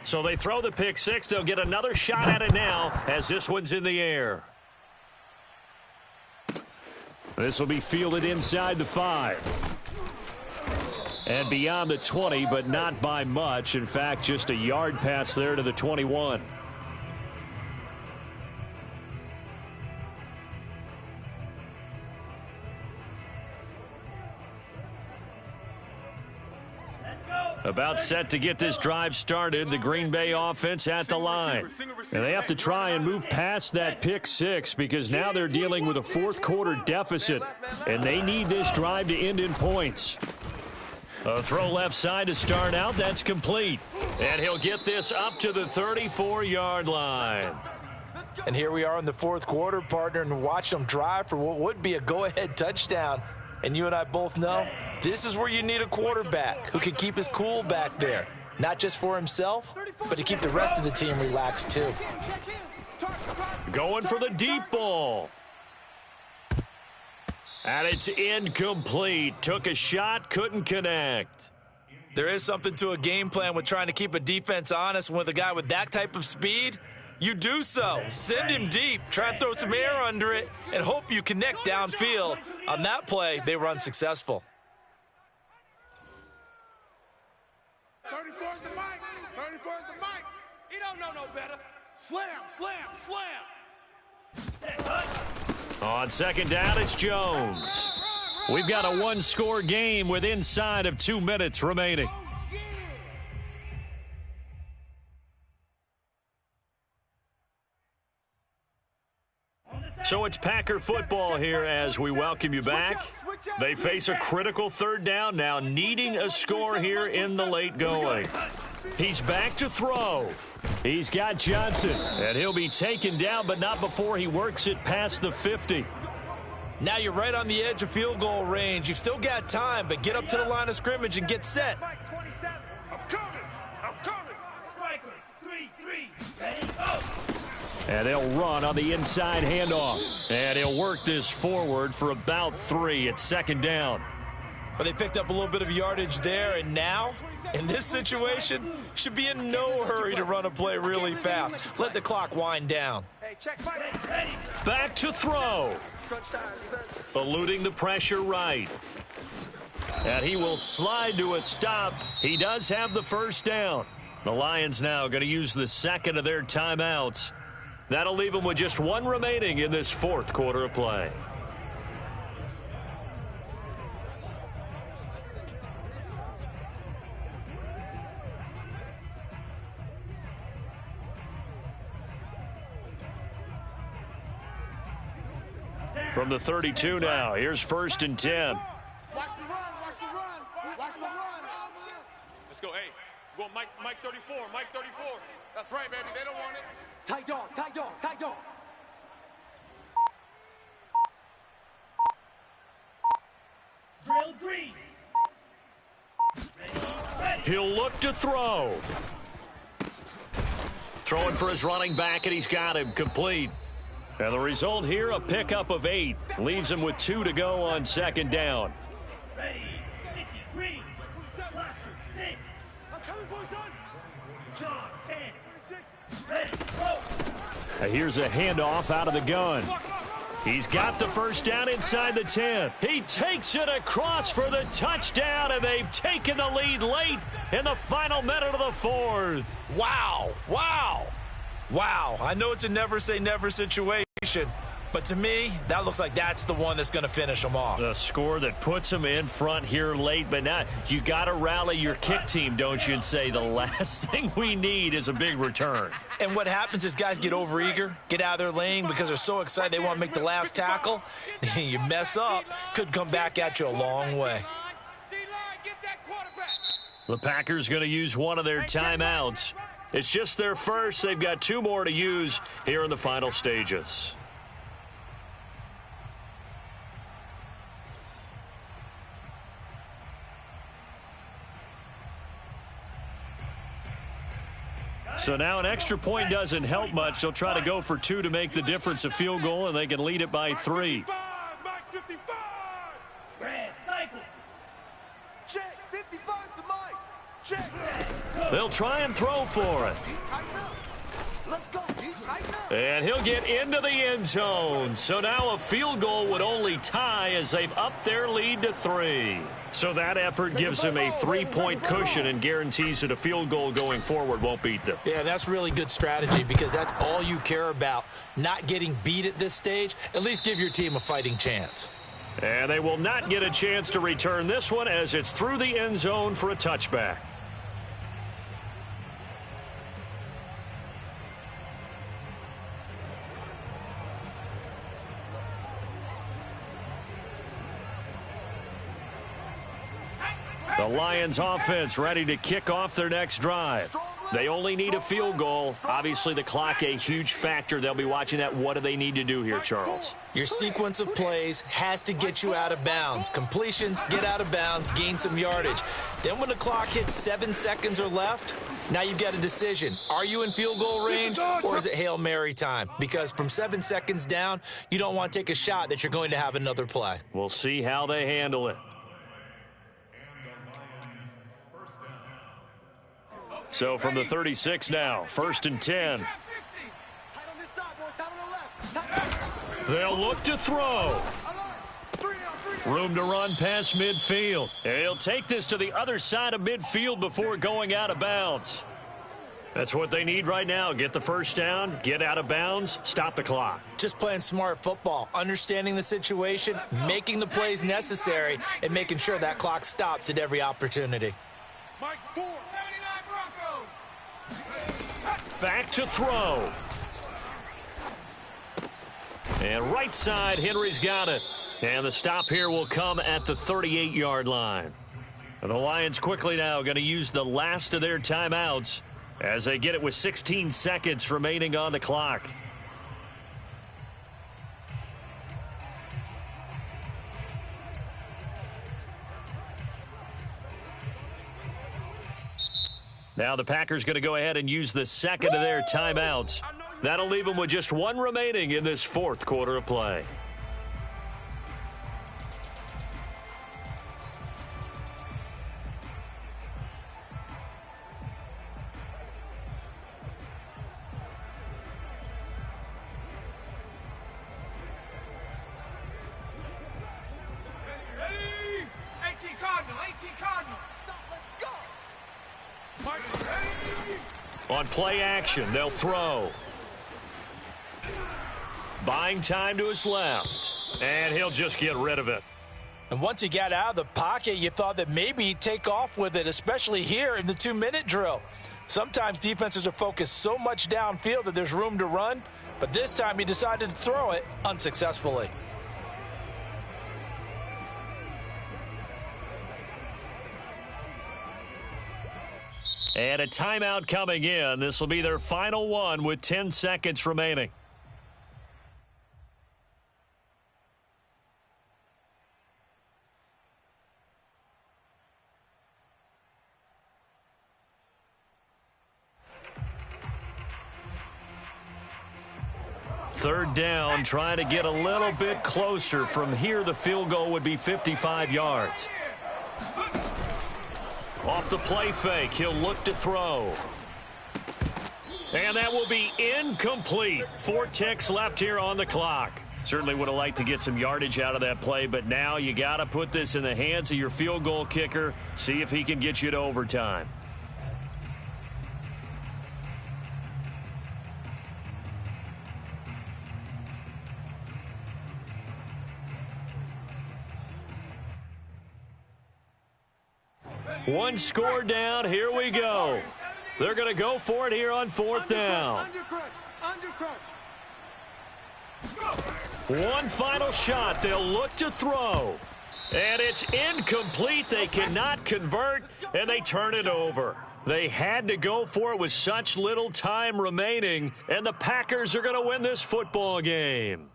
So they throw the pick six. They'll get another shot at it now as this one's in the air. This will be fielded inside the 5. And beyond the 20, but not by much. In fact, just a yard pass there to the 21. About set to get this drive started, the Green Bay offense at the line. And they have to try and move past that pick six because now they're dealing with a fourth quarter deficit, and they need this drive to end in points. A throw left side to start out. That's complete. And he'll get this up to the 34-yard line. And here we are in the fourth quarter, partner, and watch them drive for what would be a go-ahead touchdown. And you and I both know this is where you need a quarterback who can keep his cool back there. Not just for himself, but to keep the rest of the team relaxed too. Going for the deep ball. And it's incomplete. Took a shot, couldn't connect. There is something to a game plan with trying to keep a defense honest. With a guy with that type of speed, you do so. Send him deep, try and throw some air under it, and hope you connect downfield. On that play, they were unsuccessful. 34's the mic. 34's the mic. He don't know no better. Slam, slam, slam. On second down, it's Jones. We've got a one-score game with inside of 2 minutes remaining. So it's Packer football here as we welcome you back. They face a critical third down now, needing a score here in the late going. He's back to throw. He's got Johnson, and he'll be taken down, but not before he works it past the 50. Now you're right on the edge of field goal range. You've still got time, but get up to the line of scrimmage and get set. I'm coming. I'm coming. Striker, 3-3, ready, go. And they'll run on the inside handoff. And he'll work this forward for about 3 at second down. But they picked up a little bit of yardage there, and now, in this situation, should be in no hurry to run a play really fast. Let the clock wind down. Back to throw. Eluding the pressure right. And he will slide to a stop. He does have the first down. The Lions now going to use the second of their timeouts. That'll leave them with just one remaining in this fourth quarter of play. From the 32 now, here's 1st and 10. Watch the run, watch the run, watch the run. Let's go, hey. Go Mike 34, Mike 34. That's right, baby, they don't want it. Tight dog, tight dog, tight dog. Drill green. Ready. He'll look to throw. Throwing for his running back, and he's got him complete. And the result here, a pickup of 8. Leaves him with 2 to go on second down. Ready, 50, green. Blaster, 6. I'm coming, boys, son. Jaws, 10. Ready, go. Here's a handoff out of the gun. He's got the first down inside the 10. He takes it across for the touchdown, and they've taken the lead late in the final minute of the fourth. Wow, wow, wow. I know it's a never say never situation, but to me, that looks like that's the one that's going to finish them off. The score that puts them in front here late, but now you got to rally your kick team, don't you, and say the last thing we need is a big return. And what happens is guys get overeager, get out of their lane because they're so excited they want to make the last tackle. You mess up, could come back at you a long way. The Packers going to use one of their timeouts. It's just their first. They've got 2 more to use here in the final stages. So now an extra point doesn't help much. They'll try to go for 2 to make the difference a field goal, and they can lead it by 3. Mike 55. Red, cycle. Check, 55 the mic. Check. They'll try and throw for it. Tighten up. Let's go, D. Tighten up. And he'll get into the end zone. So now a field goal would only tie as they've upped their lead to 3. So that effort gives him a 3-point cushion and guarantees that a field goal going forward won't beat them. Yeah, that's really good strategy because that's all you care about, not getting beat at this stage. At least give your team a fighting chance. And they will not get a chance to return this one as it's through the end zone for a touchback. The Lions offense ready to kick off their next drive. They only need a field goal. Obviously, the clock a huge factor. They'll be watching that. What do they need to do here, Charles? Your sequence of plays has to get you out of bounds. Completions, get out of bounds, gain some yardage. Then when the clock hits 7 seconds or left, now you've got a decision. Are you in field goal range or is it Hail Mary time? Because from 7 seconds down, you don't want to take a shot that you're going to have another play. We'll see how they handle it. So from the 36 now, 1st and 10. They'll look to throw. Room to run past midfield. And he'll take this to the other side of midfield before going out of bounds. That's what they need right now. Get the first down, get out of bounds, stop the clock. Just playing smart football, understanding the situation, making the plays necessary, and making sure that clock stops at every opportunity. Mike 4. Back to throw. And right side, Henry's got it. And the stop here will come at the 38-yard line. The Lions quickly now going to use the last of their timeouts as they get it with 16 seconds remaining on the clock. Now the Packers going to go ahead and use the second of their timeouts. That'll leave them with just one remaining in this fourth quarter of play. Ready? 18 Cardinal, 18 Cardinal. Let's go. On play action, they'll throw. Buying time to his left. And he'll just get rid of it. And once he got out of the pocket, you thought that maybe he'd take off with it, especially here in the 2-minute drill. Sometimes defenses are focused so much downfield that there's room to run, but this time he decided to throw it unsuccessfully. And a timeout coming in. This will be their final one with 10 seconds remaining. Third down, trying to get a little bit closer. From here, the field goal would be 55 yards. Off the play fake, he'll look to throw. And that will be incomplete. 4 ticks left here on the clock. Certainly would have liked to get some yardage out of that play, but now you got to put this in the hands of your field goal kicker. See if he can get you to overtime. One score down. Here we go. They're going to go for it here on 4th down. One final shot. They'll look to throw. And it's incomplete. They cannot convert, and they turn it over. They had to go for it with such little time remaining, and the Packers are going to win this football game.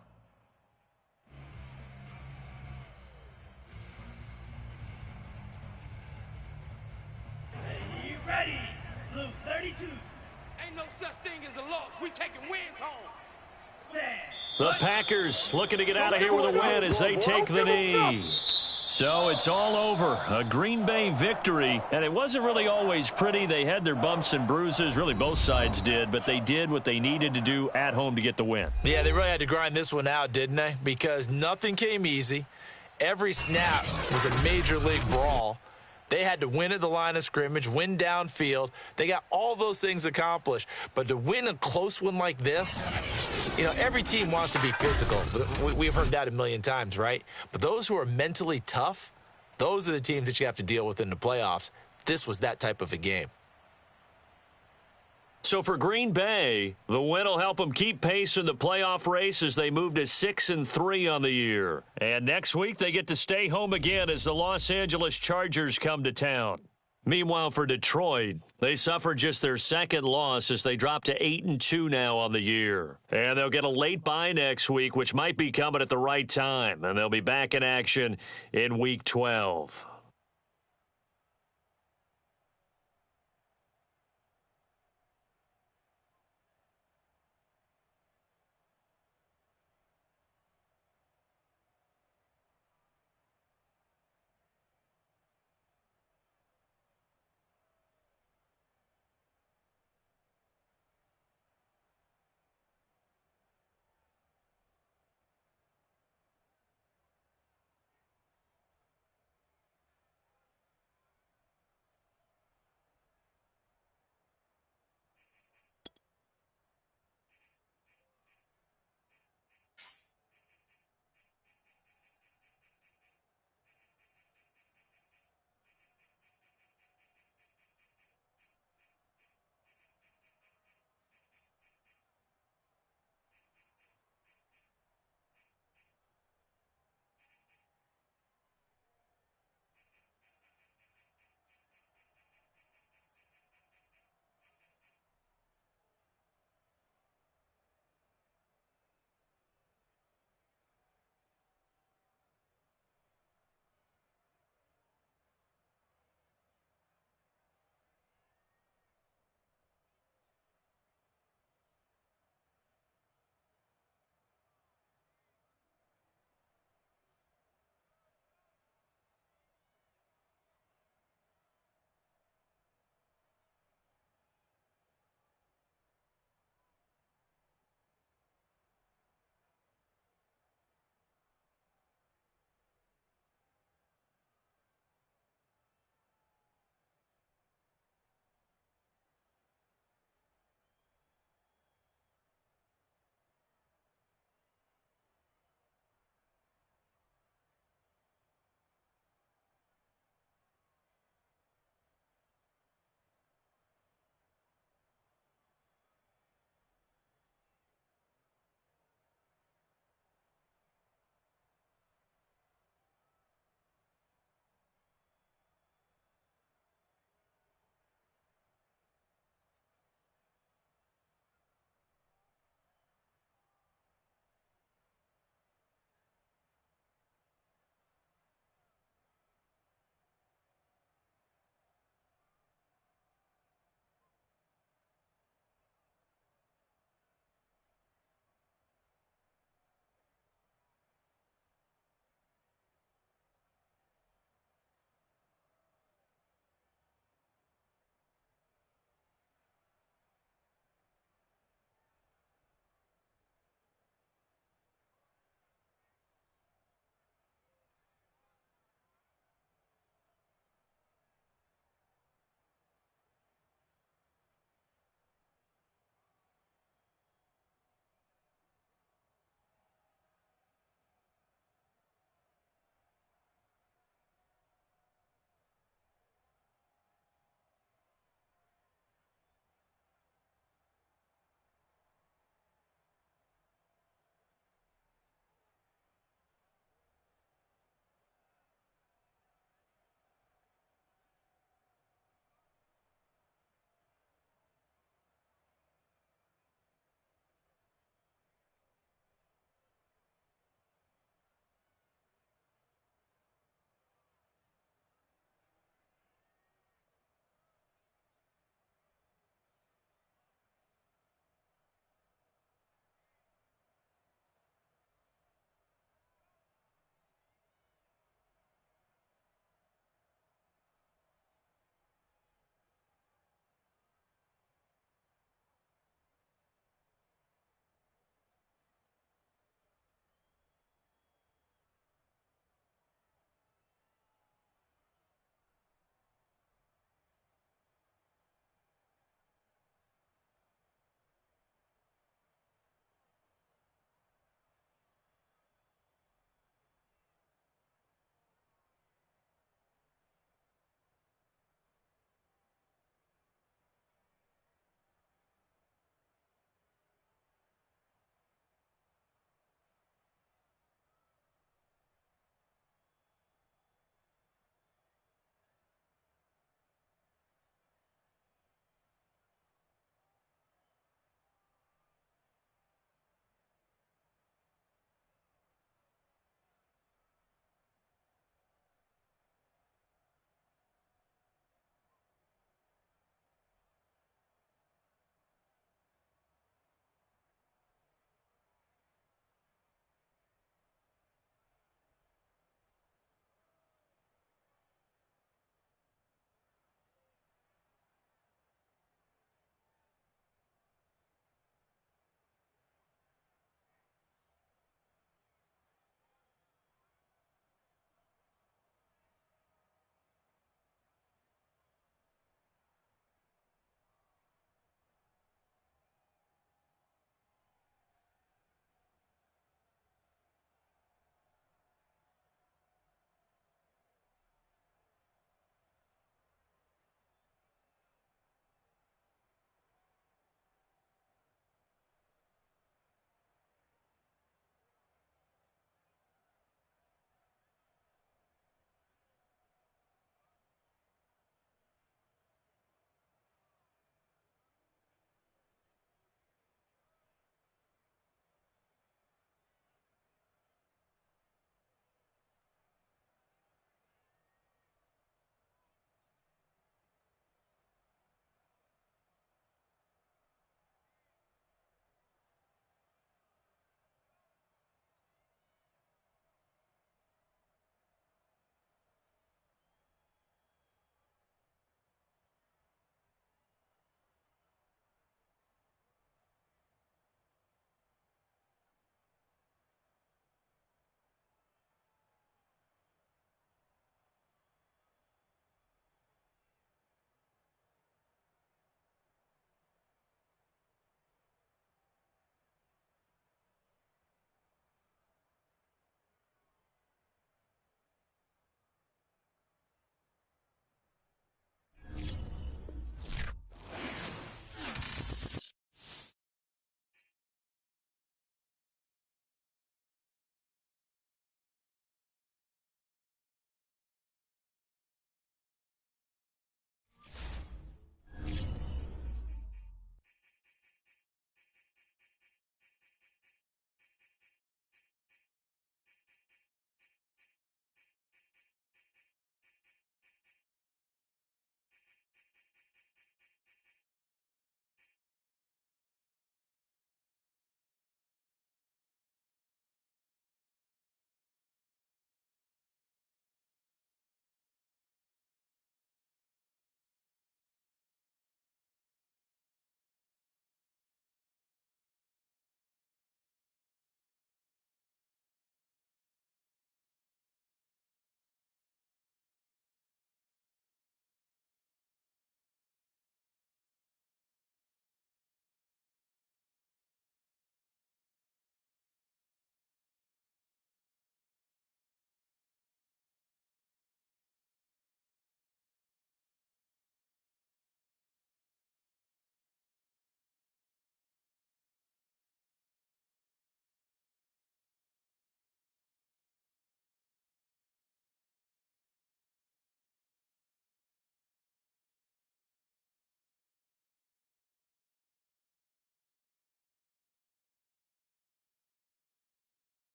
Ready, blue 32. Ain't no such thing as a loss. We taking wins home. The Packers looking to get out of here with a win as they take the knee. So it's all over. A Green Bay victory, and it wasn't really always pretty. They had their bumps and bruises. Really, both sides did, but they did what they needed to do at home to get the win. Yeah, they really had to grind this one out, didn't they? Because nothing came easy. Every snap was a major league brawl. They had to win at the line of scrimmage, win downfield. They got all those things accomplished. But to win a close one like this, you know, every team wants to be physical. We've heard that a million times, right? But those who are mentally tough, those are the teams that you have to deal with in the playoffs. This was that type of a game. So for Green Bay, the win will help them keep pace in the playoff race as they move to 6-3 on the year. And next week, they get to stay home again as the Los Angeles Chargers come to town. Meanwhile, for Detroit, they suffered just their second loss as they drop to 8-2 now on the year. And they'll get a late bye next week, which might be coming at the right time. And they'll be back in action in Week 12.